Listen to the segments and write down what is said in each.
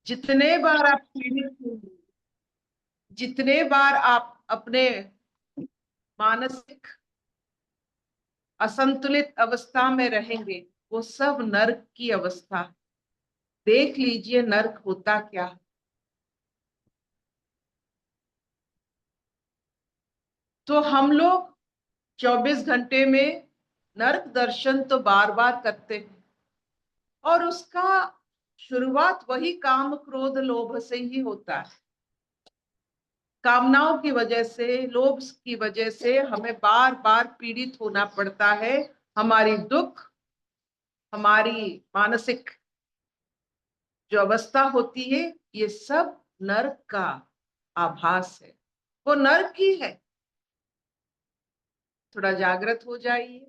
जितने बार आप पीड़ित होंगे, जितने बार आप अपने मानसिक असंतुलित अवस्था में रहेंगे, वो सब नर्क की अवस्था है। देख लीजिए नर्क होता क्या है। तो हम लोग 24 घंटे में नर्क दर्शन तो बार बार करते हैं, और उसका शुरुआत वही काम क्रोध लोभ से ही होता है। कामनाओं की वजह से, लोभ की वजह से हमें बार बार पीड़ित होना पड़ता है। हमारी दुख, हमारी मानसिक जो अवस्था होती है, ये सब नर्क का आभास है, वो नर्क ही है। थोड़ा जागृत हो जाइए,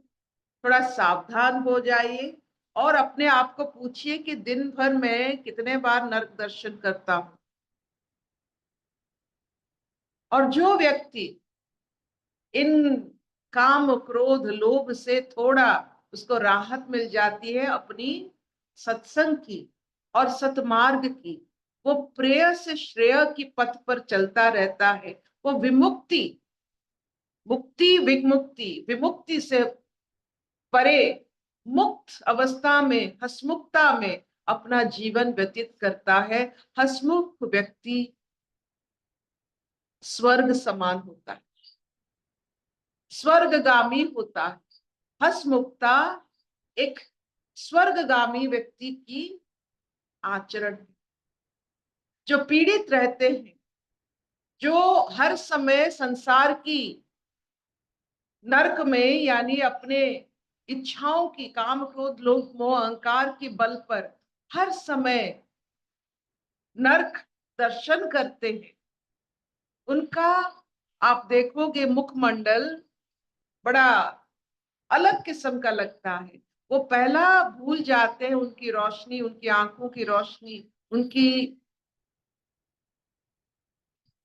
थोड़ा सावधान हो जाइए, और अपने आप को पूछिए कि दिन भर में कितने बार नर्क दर्शन करता हूं। और जो व्यक्ति इन काम क्रोध लोभ से थोड़ा उसको राहत मिल जाती है अपनी सत्संग की और सतमार्ग की, वो प्रेय से श्रेय की पथ पर चलता रहता है। वो विमुक्ति, मुक्ति विमुक्ति, विमुक्ति से परे मुक्त अवस्था में, हसमुखता में अपना जीवन व्यतीत करता है। हसमुख व्यक्ति स्वर्ग समान होता है, स्वर्गगामी होता है। हसमुखता एक स्वर्गगामी व्यक्ति की आचरण है। जो पीड़ित रहते हैं, जो हर समय संसार की नरक में, यानी अपने इच्छाओं की, काम क्रोध लोभ मोह अहंकार की बल पर हर समय नरक दर्शन करते हैं, उनका आप देखोगे मुखमंडल बड़ा अलग किस्म का लगता है। वो पहला भूल जाते हैं उनकी रोशनी, उनकी आंखों की रोशनी, उनकी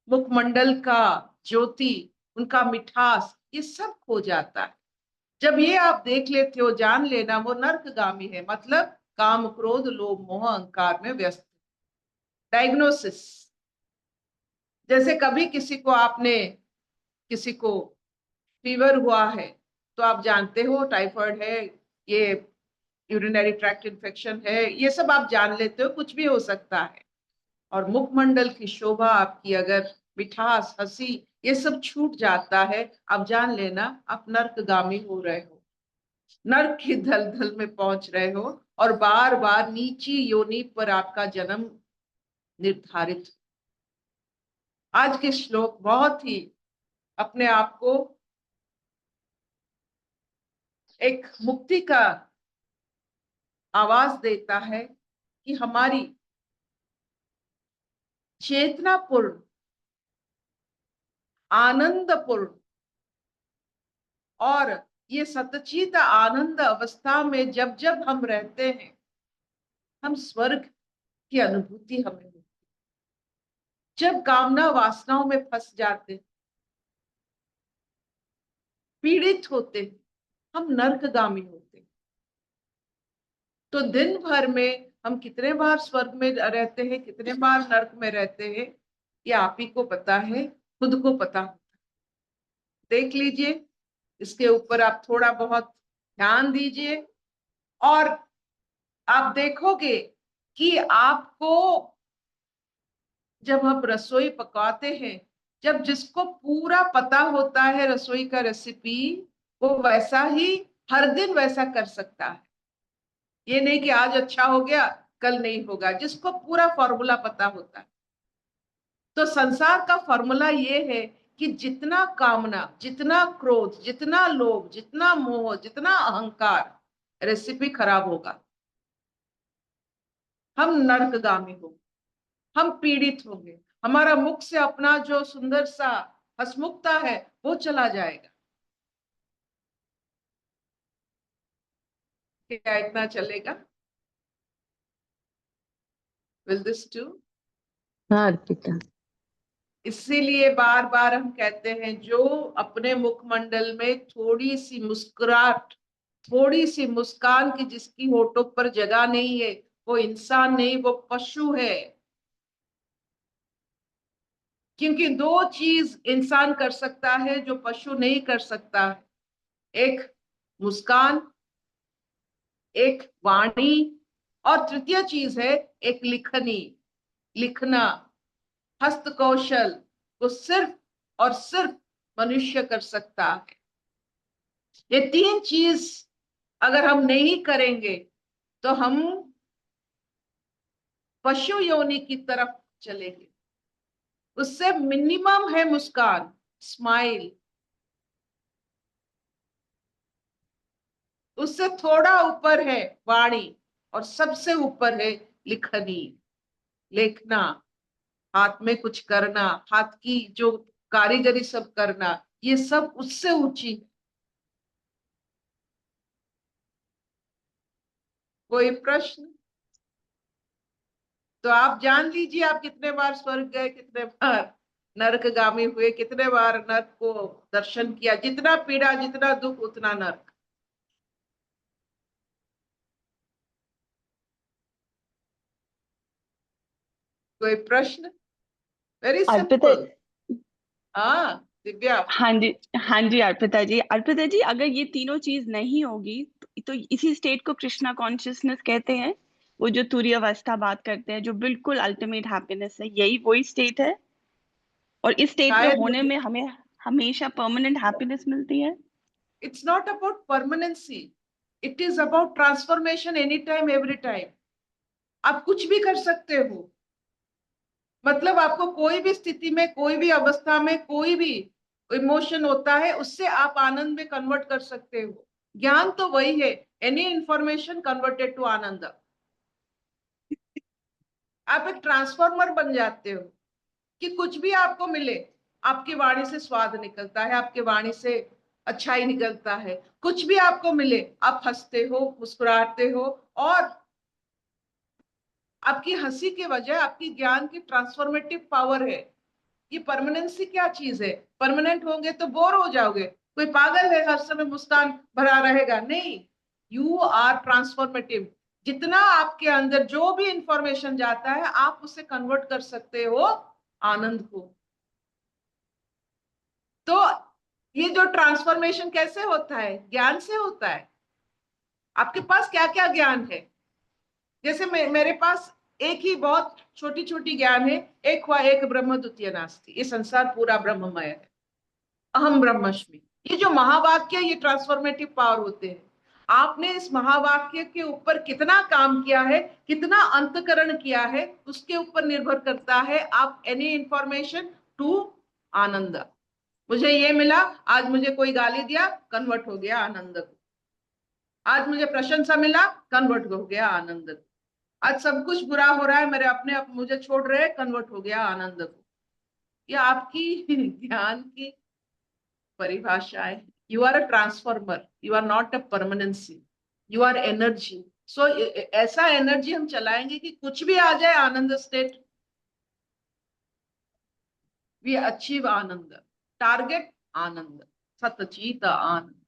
मुखमंडल का ज्योति, उनका मिठास, ये सब खो जाता है। जब ये आप देख लेते हो, जान लेना वो नर्कगामी है, मतलब काम क्रोध लोभ मोह अहंकार में व्यस्त। डायग्नोसिस, जैसे कभी किसी को आपने, किसी को फीवर हुआ है, तो आप जानते हो टाइफाइड है, ये यूरिनरी ट्रैक्ट इन्फेक्शन है, ये सब आप जान लेते हो, कुछ भी हो सकता है। और मुखमंडल की शोभा आपकी, अगर मिठास हंसी ये सब छूट जाता है, आप जान लेना आप नर्कगामी हो रहे हो, नर्क की दलदल में पहुंच रहे हो, और बार बार नीची योनि पर आपका जन्म निर्धारित। आज के श्लोक बहुत ही अपने आप को एक मुक्ति का आवाज देता है कि हमारी चेतनापूर्ण, आनंदपूर्ण और ये सतचित आनंद अवस्था में जब जब हम रहते हैं, हम स्वर्ग की अनुभूति हमें होती। जब कामना वासनाओं में फंस जाते, पीड़ित होते, हम नर्कगामी होते। तो दिन भर में हम कितने बार स्वर्ग में रहते हैं, कितने बार नर्क में रहते हैं, ये आप ही को पता है, खुद को पता होता है। देख लीजिए, इसके ऊपर आप थोड़ा बहुत ध्यान दीजिए, और आप देखोगे कि आपको, जब हम रसोई पकाते हैं, जब जिसको पूरा पता होता है रसोई का रेसिपी, वो वैसा ही हर दिन वैसा कर सकता है। ये नहीं कि आज अच्छा हो गया कल नहीं होगा, जिसको पूरा फॉर्मूला पता होता है। तो संसार का फॉर्मूला ये है कि जितना कामना, जितना क्रोध, जितना लोभ, जितना मोह, जितना अहंकार, रेसिपी खराब होगा, हम नर्कगामी होंगे, हम पीड़ित होंगे, हमारा मुख से अपना जो सुंदर सा हसमुखता है वो चला जाएगा। क्या इतना चलेगा? Will this do? हाँ अर्पिता। इसीलिए बार बार हम कहते हैं, जो अपने मुखमंडल में थोड़ी सी मुस्कुराहट, थोड़ी सी मुस्कान की जिसकी होठों पर जगह नहीं है, वो इंसान नहीं, वो पशु है। क्योंकि दो चीज इंसान कर सकता है जो पशु नहीं कर सकता। एक मुस्कान, एक वाणी, और तृतीय चीज है एक लिखनी, लिखना, हस्त कौशल को सिर्फ और सिर्फ मनुष्य कर सकता है। ये तीन चीज अगर हम नहीं करेंगे तो हम पशु योनि की तरफ चलेंगे। उससे मिनिमम है मुस्कान, स्माइल, उससे थोड़ा ऊपर है वाणी, और सबसे ऊपर है लिखनी, लेखना, हाथ में कुछ करना, हाथ की जो कारीगरी सब करना, ये सब उससे ऊंची। कोई प्रश्न? तो आप जान लीजिए आप कितने बार स्वर्ग गए, कितने बार नरकगामी हुए, कितने बार नरक को दर्शन किया। जितना पीड़ा, जितना दुख, उतना नरक। कोई प्रश्न? वेरी अर्पिता। सिंपल। हाँ दिव्या। हाँ जी अर्पिता जी, अगर ये तीनों चीज नहीं होगी तो इसी स्टेट को कृष्णा कॉन्शियसनेस कहते हैं। वो जो तुरीय अवस्था बात करते हैं, जो बिल्कुल अल्टीमेट हैप्पीनेस है, यही वही स्टेट है। और इस स्टेट में शायद होने मुझे, में हमें हमेशा परमानेंट हैप्पीनेस मिलती है। It's not about permanency, it is about transformation any time every time. आप कुछ भी कर सकते हो। मतलब आपको कोई भी स्थिति में, कोई भी अवस्था में, कोई भी इमोशन होता है, उससे आप आनंद में कन्वर्ट कर सकते हो। ज्ञान तो वही है, एनी इंफॉर्मेशन कन्वर्टेड टू आनंद। आप एक ट्रांसफॉर्मर बन जाते हो कि कुछ भी आपको मिले, आपकी वाणी से स्वाद निकलता है, आपकी वाणी से अच्छाई निकलता है। कुछ भी आपको मिले, आप हंसते हो, मुस्कुराते हो, और आपकी हंसी के वजह आपकी ज्ञान की ट्रांसफॉर्मेटिव पावर है। ये परमानेंसी क्या चीज है? परमानेंट होंगे तो बोर हो जाओगे। कोई पागल है हर समय मुस्कान भरा रहेगा? नहीं। You are transformative. जितना आपके अंदर जो भी इंफॉर्मेशन जाता है, आप उसे कन्वर्ट कर सकते हो आनंद को। तो ये जो ट्रांसफॉर्मेशन कैसे होता है? ज्ञान से होता है। आपके पास क्या क्या ज्ञान है? जैसे मेरे पास एक ही बहुत छोटी छोटी ज्ञान है। एक हुआ एक ब्रह्म द्वितीय नास्ति, ये संसार पूरा ब्रह्ममय है, अहम ब्रह्मस्मि। ये जो महावाक्य, ये ट्रांसफॉर्मेटिव पावर होते हैं। आपने इस महावाक्य के ऊपर कितना काम किया है, कितना अंतकरण किया है, उसके ऊपर निर्भर करता है आप एनी इंफॉर्मेशन टू आनंद। मुझे ये मिला, आज मुझे कोई गाली दिया, कन्वर्ट हो गया आनंद को। आज मुझे प्रशंसा मिला, कन्वर्ट हो गया आनंद को। आज सब कुछ बुरा हो रहा है, मेरे अपने मुझे छोड़ रहे, कन्वर्ट हो गया आनंद को। ये आपकी ज्ञान की परिभाषा है। You are a transformer, you are not a permanency, you are energy. So ऐसा एनर्जी हम चलाएंगे कि कुछ भी आ जाए, anand state, we achieve anand, target anand, satchit anand.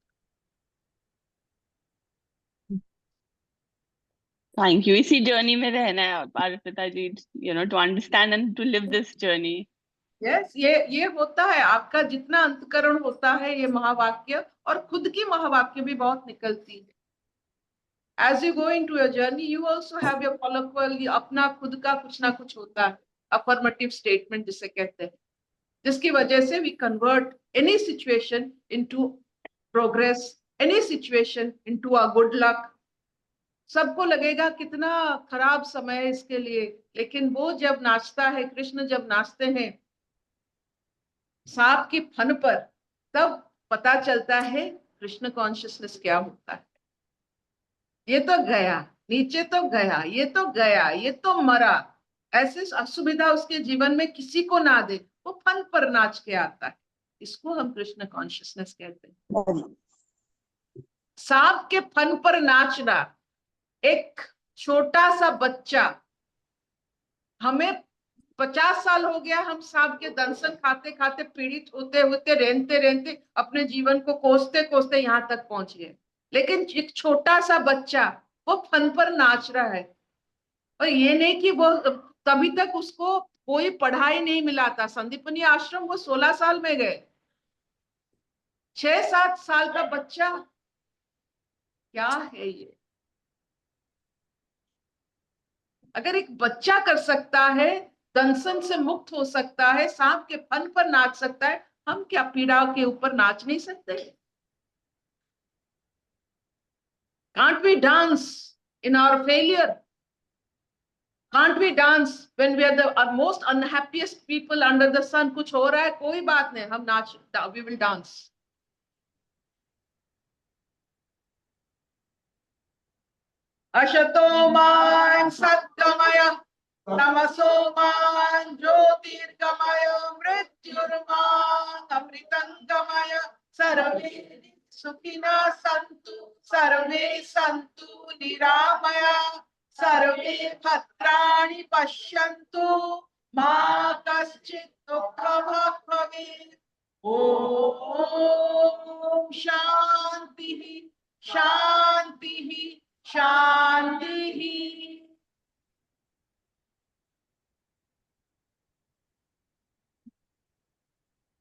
Thank you. इसी जर्नी में रहना है Arpita ji, to understand and to live this journey. Yes, ये होता है। आपका जितना अंतकरण होता है, ये महावाक्य, और खुद की महावाक्य भी बहुत निकलती है। As you go into your journey, you also have your colloquial, अपना खुद का कुछ ना कुछ होता है, अफर्मेटिव स्टेटमेंट जिसे कहते हैं, जिसकी वजह से we convert any situation into progress, any situation into a good luck. सबको लगेगा कितना खराब समय है इसके लिए, लेकिन वो जब नाचता है, कृष्ण जब नाचते हैं सांप की फन पर, तब पता चलता है कृष्ण कॉन्शियसनेस क्या होता है। ये तो गया, नीचे तो गया, ये तो गया, ये तो मरा। ऐसे असुविधा उसके जीवन में किसी को ना दे, वो फन पर नाच के आता है। इसको हम कृष्ण कॉन्शियसनेस कहते हैं। सांप के फन पर नाचना। एक छोटा सा बच्चा, हमें 50 साल हो गया, हम सांप के दंशन खाते खाते, पीड़ित होते होते, रेंगते रेंगते, अपने जीवन को कोसते कोसते यहां तक पहुंच गए। लेकिन एक छोटा सा बच्चा वो फन पर नाच रहा है। और ये नहीं कि वो तभी तक उसको कोई पढ़ाई नहीं मिला था। संदीपनी आश्रम वो 16 साल में गए। 6-7 साल का बच्चा, क्या है ये? अगर एक बच्चा कर सकता है, दंसन से मुक्त हो सकता है, सांप के फन पर नाच सकता है, हम क्या पीड़ा के ऊपर नाच नहीं सकते? Can't we dance in our failure? Can't we dance when we are the most unhappiest people under the sun? कुछ हो रहा है, कोई बात नहीं, हम नाच, we will dance. अशतो मा सद्गमय तमसो मा ज्योतिर्गमय मृत्युर्मा अमृतंगमय सर्वे सुखिनः सन्तु सर्वे सन्तु निरामया सर्वे भद्राणि पश्यन्तु मा कश्चित् दुःखभाग् भवेत्। ओम शांति शांति शांति।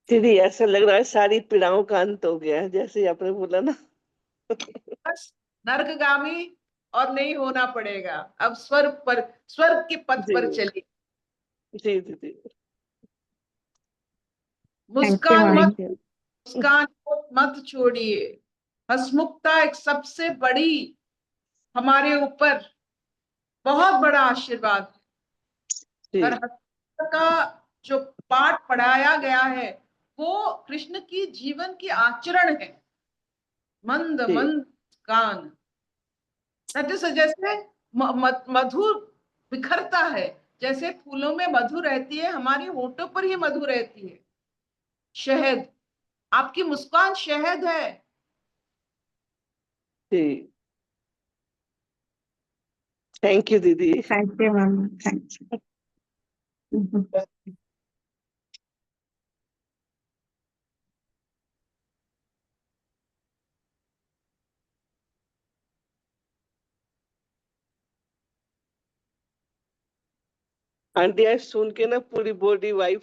दीदी ऐसा लग रहा है सारी पीड़ाओं का अंत हो गया है, जैसे आपने बोला ना। बस नरकगामी और नहीं होना पड़ेगा, अब स्वर्ग के पथ पर जी चलिए। जी दीदी। मुस्कान मत, थैंक यू। मुस्कान मत छोड़िए। हंसमुखता एक सबसे बड़ी, हमारे ऊपर बहुत बड़ा आशीर्वाद है। जी और हंसमुखता का जो पाठ पढ़ाया गया है वो कृष्ण की जीवन की आचरण है। मंद जी मंद कान, जैसे मधु बिखरता है, जैसे फूलों में मधु रहती है, हमारी होठों पर ही मधु रहती है। शहद, आपकी मुस्कान शहद है। जी। थैंक यू दीदी। Thank you ma'am, thank you. Aunty आज सुन के ना पूरी बॉडी वाइब्स